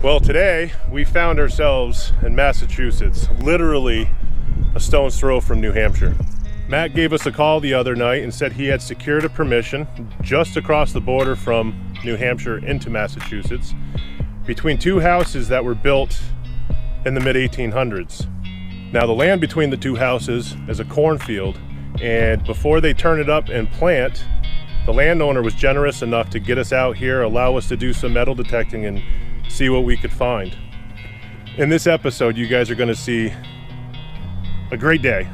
Well, today we found ourselves in Massachusetts, literally a stone's throw from New Hampshire. Matt gave us a call the other night and said he had secured a permission just across the border from New Hampshire into Massachusetts between two houses that were built in the mid-1800s. Now, the land between the two houses is a cornfield, and before they turn it up and plant, the landowner was generous enough to get us out here, allow us to do some metal detecting and see what we could find. In this episode, you guys are going to see a great day.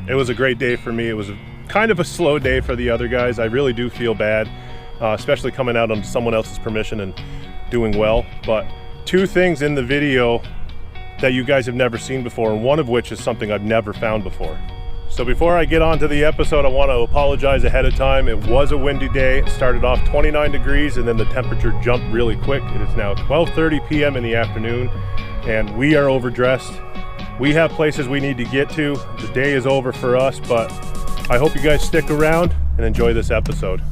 It was a great day for me. It was kind of a slow day for the other guys. I really do feel bad, especially coming out on someone else's permission and doing well. But two things in the video that you guys have never seen before, and one of which is something I've never found before. So before I get on to the episode, I want to apologize ahead of time. It was a windy day. It started off 29 degrees and then the temperature jumped really quick. It is now 12:30 p.m. in the afternoon and we are overdressed. We have places we need to get to. The day is over for us, but I hope you guys stick around and enjoy this episode.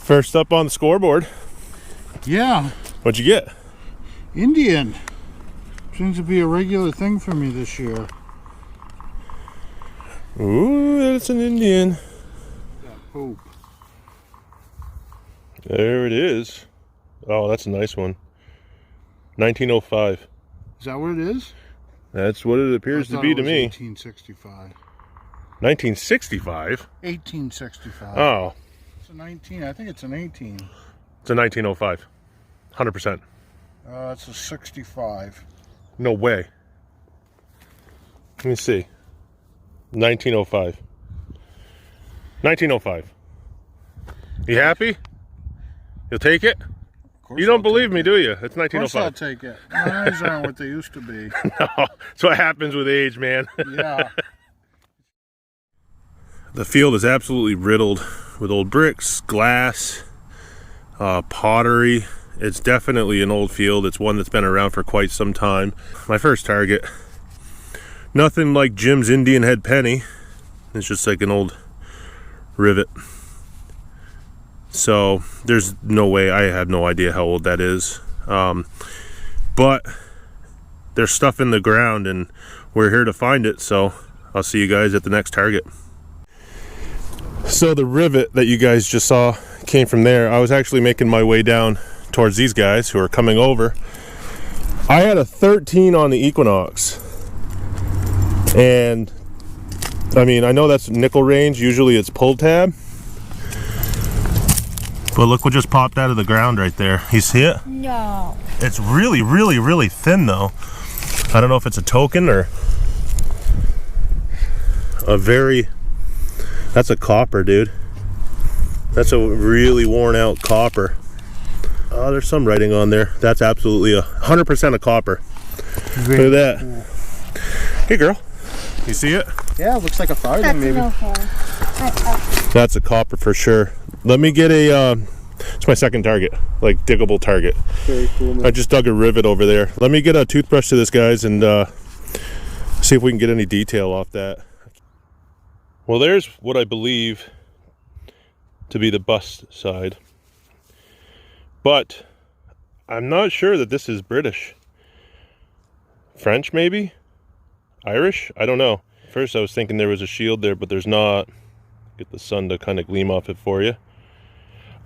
First up on the scoreboard. Yeah. What'd you get? Indian. Seems to be a regular thing for me this year. Ooh, that's an Indian. That hope. There it is. Oh, that's a nice one. 1905. Is that what it is? That's what it appears to be to me. 1865. 1965? 1865. Oh. It's a 19. I think it's an 18. It's a 1905. 100%. It's a 65. No way. Let me see. 1905. 1905. You happy? You'll take it? You don't believe me, do you? It's 1905. Of course I'll take it. My eyes aren't what they used to be. No, that's what happens with age, man. Yeah. The field is absolutely riddled with old bricks, glass, pottery. It's definitely an old field. It's one that's been around for quite some time. My first target, nothing like Jim's Indian head penny. It's just like an old rivet. So there's no way, I have no idea how old that is. But there's stuff in the ground and we're here to find it. So I'll see you guys at the next target. So the rivet that you guys just saw came from there. I was actually making my way down towards these guys who are coming over. I had a 13 on the Equinox. And I mean, I know that's nickel range. Usually it's pull tab. But look what just popped out of the ground right there. You see it? No. It's really, really, really thin though. I don't know if it's a token or a very... That's a copper, dude. That's a really worn out copper. Oh, there's some writing on there. That's absolutely 100% a copper. Very Look at that. cool. Hey, girl. You see it? Yeah, it looks like a farthing maybe. That's a copper for sure. Let me get a, it's my second target, like diggable target. Very cool, man. I just dug a rivet over there. Let me get a toothbrush to this, guys, and see if we can get any detail off that. Well, there's what I believe to be the bust side. But I'm not sure that this is British. French, maybe? Irish? I don't know. First I was thinking there was a shield there, but there's not. Get the sun to kind of gleam off it for you.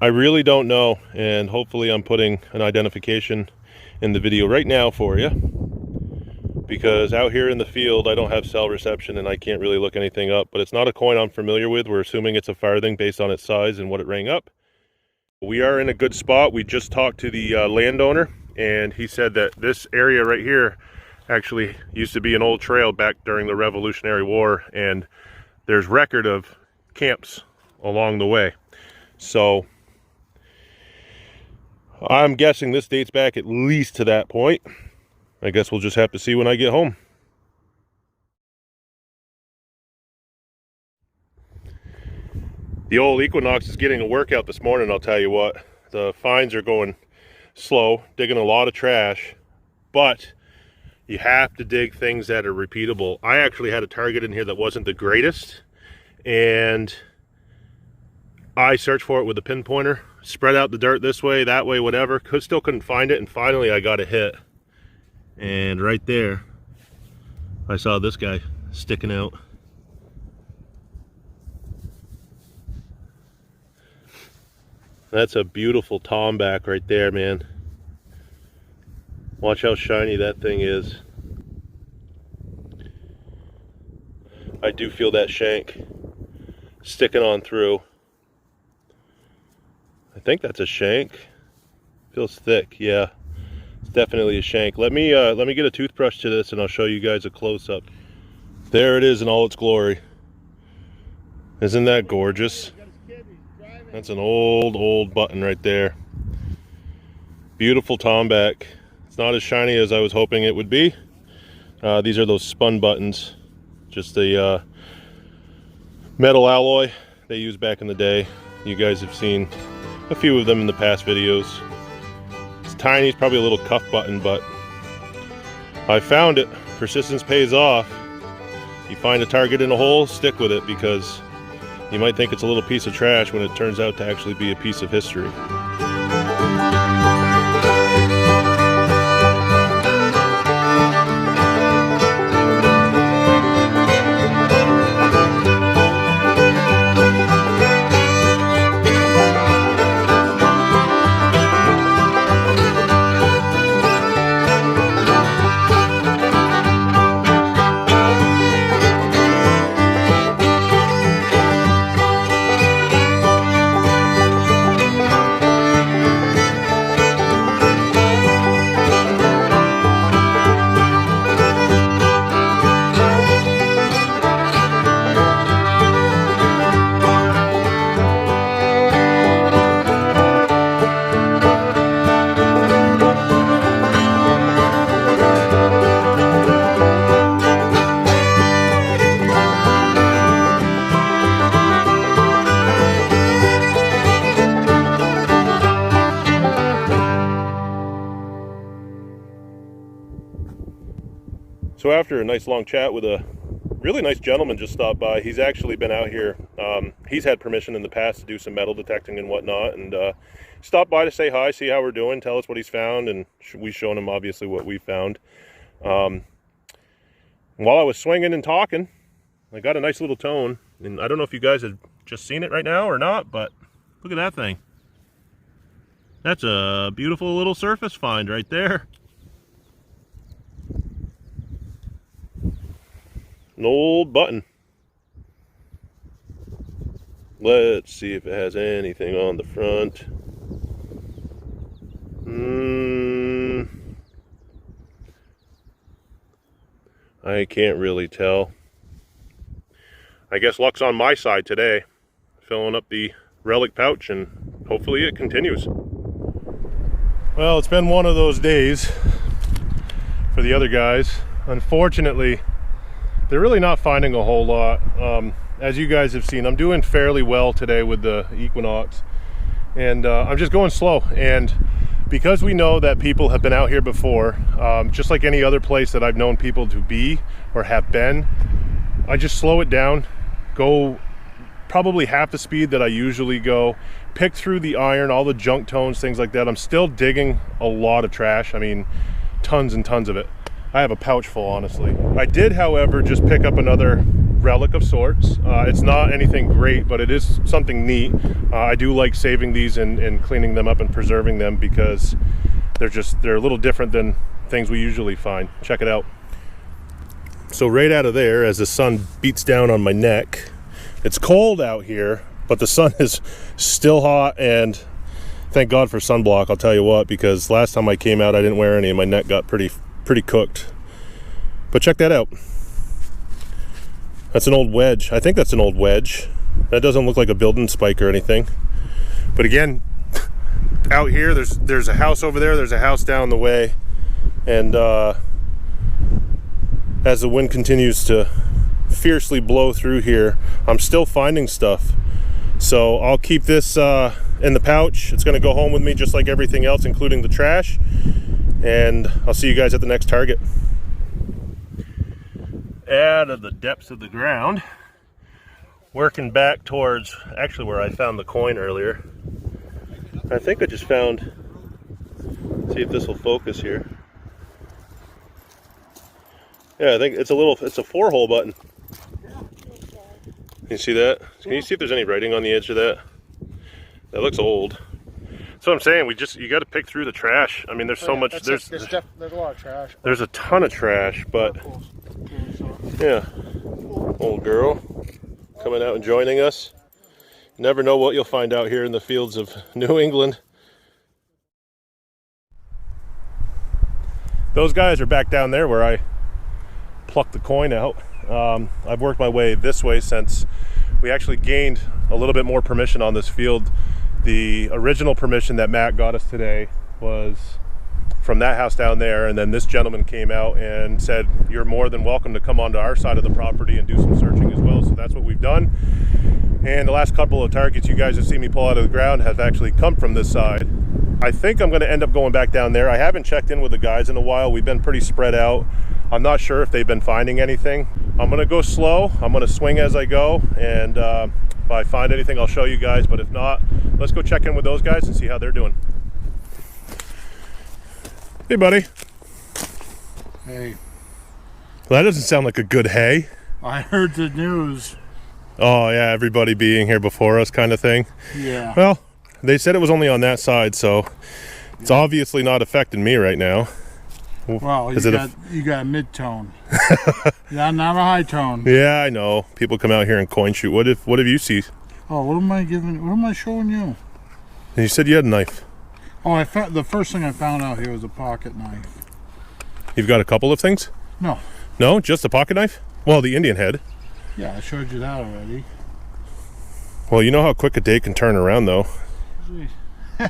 I really don't know, and hopefully I'm putting an identification in the video right now for you. Because out here in the field, I don't have cell reception and I can't really look anything up. But it's not a coin I'm familiar with. We're assuming it's a farthing based on its size and what it rang up. We are in a good spot. We just talked to the landowner, and he said that this area right here actually used to be an old trail back during the Revolutionary War, and there's record of camps along the way. So I'm guessing this dates back at least to that point. I guess we'll just have to see when I get home. The old Equinox is getting a workout this morning, I'll tell you what. The finds are going slow, digging a lot of trash, but You have to dig things that are repeatable. I actually had a target in here that wasn't the greatest, and I searched for it with a pinpointer, spread out the dirt this way, that way, whatever. Still couldn't find it, and finally I got a hit. And right there, I saw this guy sticking out. That's a beautiful tomback right there, man. Watch how shiny that thing is. I do feel that shank sticking on through. I think that's a shank. Feels thick, yeah. It's definitely a shank. Let me get a toothbrush to this and I'll show you guys a close-up. There it is in all its glory. Isn't that gorgeous? That's an old button right there. Beautiful tomback. It's not as shiny as I was hoping it would be. These are those spun buttons. Just a metal alloy they used back in the day. You guys have seen a few of them in the past videos. It's tiny, it's probably a little cuff button, but I found it. Persistence pays off. You find a target in a hole, stick with it, because you might think it's a little piece of trash when it turns out to actually be a piece of history. So after a nice long chat with a really nice gentleman just stopped by. He's actually been out here. He's had permission in the past to do some metal detecting and whatnot, and stopped by to say hi, see how we're doing, tell us what he's found, and we've shown him obviously what we found. While I was swinging and talking, I got a nice little tone, and I don't know if you guys have just seen it right now or not, but look at that thing. That's a beautiful little surface find right there. An old button. Let's see if it has anything on the front. I can't really tell. I guess luck's on my side today. Filling up the relic pouch, and hopefully it continues. Well, it's been one of those days for the other guys. Unfortunately, they're really not finding a whole lot. As you guys have seen, I'm doing fairly well today with the Equinox, and I'm just going slow. And because we know that people have been out here before, just like any other place that I've known people to be or have been, I just slow it down, go probably half the speed that I usually go, pick through the iron, all the junk tones, things like that. I'm still digging a lot of trash. I mean, tons and tons of it. I have a pouch full, honestly. I did, however, just pick up another relic of sorts. It's not anything great, but it is something neat. I do like saving these and cleaning them up and preserving them, because they're a little different than things we usually find. Check it out. So right out of there, as the sun beats down on my neck, it's cold out here, but the sun is still hot, and thank God for sunblock, I'll tell you what, because last time I came out I didn't wear any and my neck got pretty cooked. But check that out. That's an old wedge. I think that's an old wedge. That doesn't look like a building spike or anything. But again, out here there's a house over there, there's a house down the way, and as the wind continues to fiercely blow through here, I'm still finding stuff. So I'll keep this in the pouch. It's going to go home with me just like everything else, including the trash. And I'll see you guys at the next target. out of the depths of the ground, working back towards actually where I found the coin earlier. I think I just found, see if this will focus here. Yeah, I think it's a 4-hole button. Can you see that? Can you see if there's any writing on the edge of that? That looks old. That's what I'm saying. You got to pick through the trash. I mean, there's so much. There's a lot of trash. There's a ton of trash, but yeah, old girl coming out and joining us. You never know what you'll find out here in the fields of New England. Those guys are back down there where I plucked the coin out. I've worked my way this way since we actually gained a little bit more permission on this field. The original permission that Matt got us today was from that house down there, and then this gentleman came out and said, you're more than welcome to come onto our side of the property and do some searching as well. So that's what we've done. And the last couple of targets you guys have seen me pull out of the ground have actually come from this side. I think I'm going to end up going back down there. I haven't checked in with the guys in a while. We've been pretty spread out. I'm not sure if they've been finding anything. I'm going to go slow. I'm going to swing as I go, and if I find anything, I'll show you guys. But if not, let's go check in with those guys and see how they're doing. Hey, buddy. Hey. Well, that doesn't sound like a good hey. I heard the news. Oh, yeah, everybody being here before us kind of thing. Yeah. Well, they said it was only on that side, so it's obviously not affecting me right now. Well, you got a mid-tone. Yeah, not a high tone. Yeah, I know. People come out here and coin shoot. What have you seen? Oh, what am I showing you? And you said you had a knife. Oh, the first thing I found out here was a pocket knife. You've got a couple of things? No. No, just a pocket knife? Well, the Indian head. Yeah, I showed you that already. Well, you know how quick a day can turn around, though. I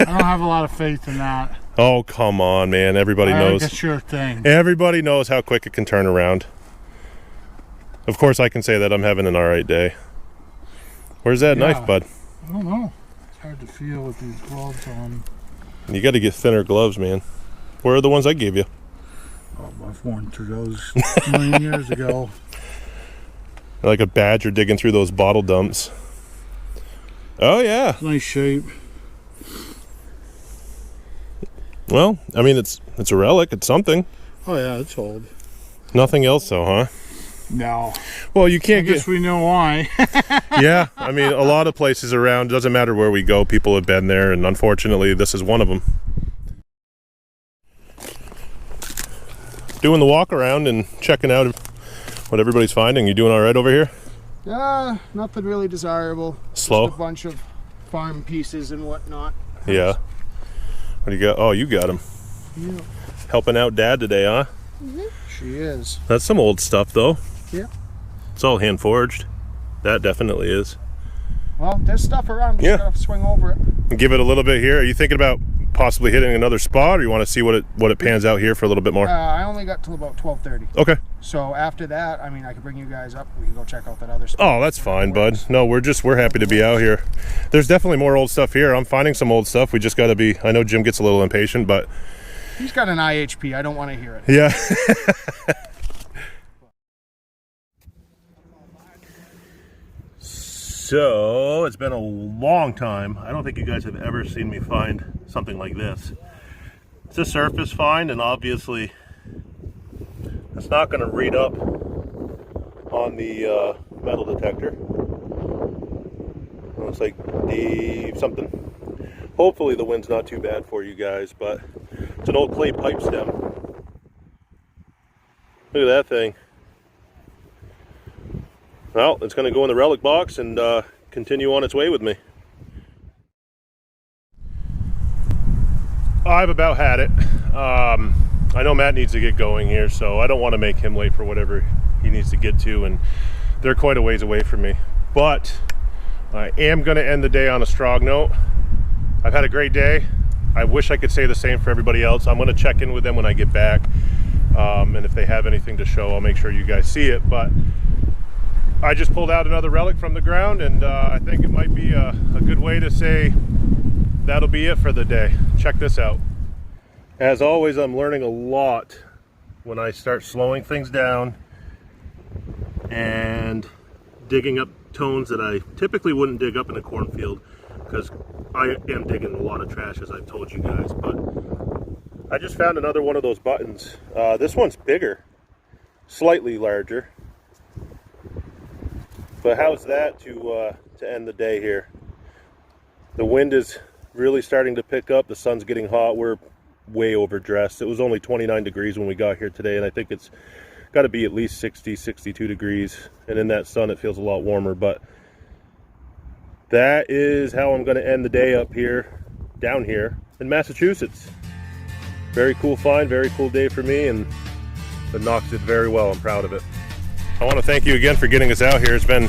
don't have a lot of faith in that. Oh, come on, man. Everybody knows. It's a sure thing. Everybody knows how quick it can turn around. Of course, I can say that I'm having an all right day. Where's that knife, bud? I don't know. It's hard to feel with these gloves on. You got to get thinner gloves, man. Where are the ones I gave you? Oh, I've worn through those a million years ago. Like a badger digging through those bottle dumps. Oh, yeah. Nice shape. Well, I mean, it's a relic. It's something. Oh, yeah, it's old. Nothing else, though, huh? No. Well, you can't I guess we know why. Yeah, I mean, a lot of places around, doesn't matter where we go, people have been there, and unfortunately, this is one of them. Doing the walk around and checking out what everybody's finding. You doing all right over here? Yeah, nothing really desirable. Slow? Just a bunch of farm pieces and whatnot. Yeah. What do you got? Oh, you got him. Yeah. Helping out Dad today, huh? She is. That's some old stuff, though. Yeah. It's all hand forged. That definitely is. Well, there's stuff around. Just gotta swing over it. Give it a little bit here. Are you thinking about possibly hitting another spot, or you want to see what it pans out here for a little bit more? I only got till about 12:30. Okay. So after that, I mean, I could bring you guys up. We can go check out that other spot. Oh, that's fine, bud. No, we're happy to be out here. There's definitely more old stuff here. I'm finding some old stuff. We just got to be. I know Jim gets a little impatient, but He's got an IHP. I don't want to hear it. yeah. So it's been a long time. I don't think you guys have ever seen me find something like this. It's a surface find, and obviously it's not going to read up on the metal detector. It's like D something. Hopefully the wind's not too bad for you guys, but it's an old clay pipe stem. Look at that thing. Well, it's going to go in the relic box and continue on its way with me. I've about had it. I know Matt needs to get going here, so I don't want to make him late for whatever he needs to get to, and they're quite a ways away from me. But I am going to end the day on a strong note. I've had a great day. I wish I could say the same for everybody else. I'm going to check in with them when I get back, and if they have anything to show, I'll make sure you guys see it. But I just pulled out another relic from the ground, and I think it might be a good way to say that'll be it for the day. Check this out. As always, I'm learning a lot when I start slowing things down and digging up tones that I typically wouldn't dig up in a cornfield, because I am digging a lot of trash, as I've told you guys. But I just found another one of those buttons. This one's bigger, slightly larger. But how's that to end the day here? The wind is really starting to pick up. The sun's getting hot. We're way overdressed. It was only 29 degrees when we got here today, and I think it's got to be at least 60, 62 degrees. And in that sun, it feels a lot warmer. But that is how I'm going to end the day up here, down here in Massachusetts. Very cool find, very cool day for me, and the Knox did very well. I'm proud of it. I want to thank you again for getting us out here. It's been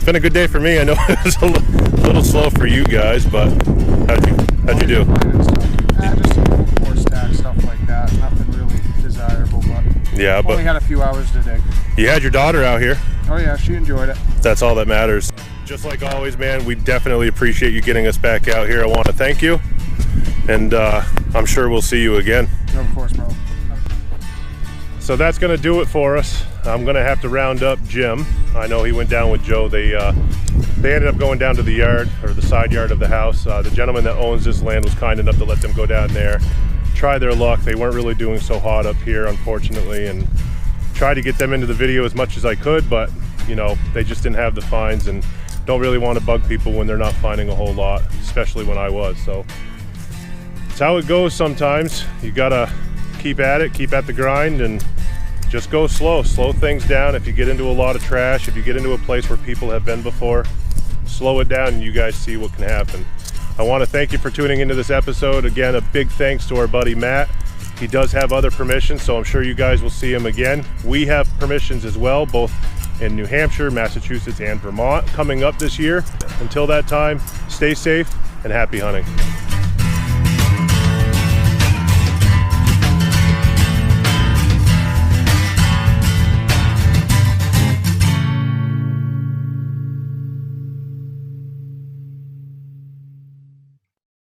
a good day for me. I know it was a little slow for you guys, but how'd you do? Just some more stack stuff like that. Nothing really desirable, but yeah, but only had a few hours to dig. You had your daughter out here. Oh yeah, she enjoyed it. That's all that matters. Just like always, man, we definitely appreciate you getting us back out here. I want to thank you, and I'm sure we'll see you again. Of course, bro. So that's going to do it for us. I'm going to have to round up Jim. I know he went down with Joe. They ended up going down to the yard, or the side yard of the house. The gentleman that owns this land was kind enough to let them go down there, try their luck. They weren't really doing so hot up here, unfortunately, and tried to get them into the video as much as I could, but you know, they just didn't have the finds, and don't really want to bug people when they're not finding a whole lot, especially when I was. So it's how it goes sometimes. You gotta keep at it, keep at the grind, and just go slow things down. If you get into a lot of trash, if you get into a place where people have been before, slow it down and you guys see what can happen. I want to thank you for tuning into this episode. Again, a big thanks to our buddy Matt. He does have other permissions, so I'm sure you guys will see him again. We have permissions as well, both in New Hampshire, Massachusetts, and Vermont coming up this year. Until that time, stay safe and happy hunting.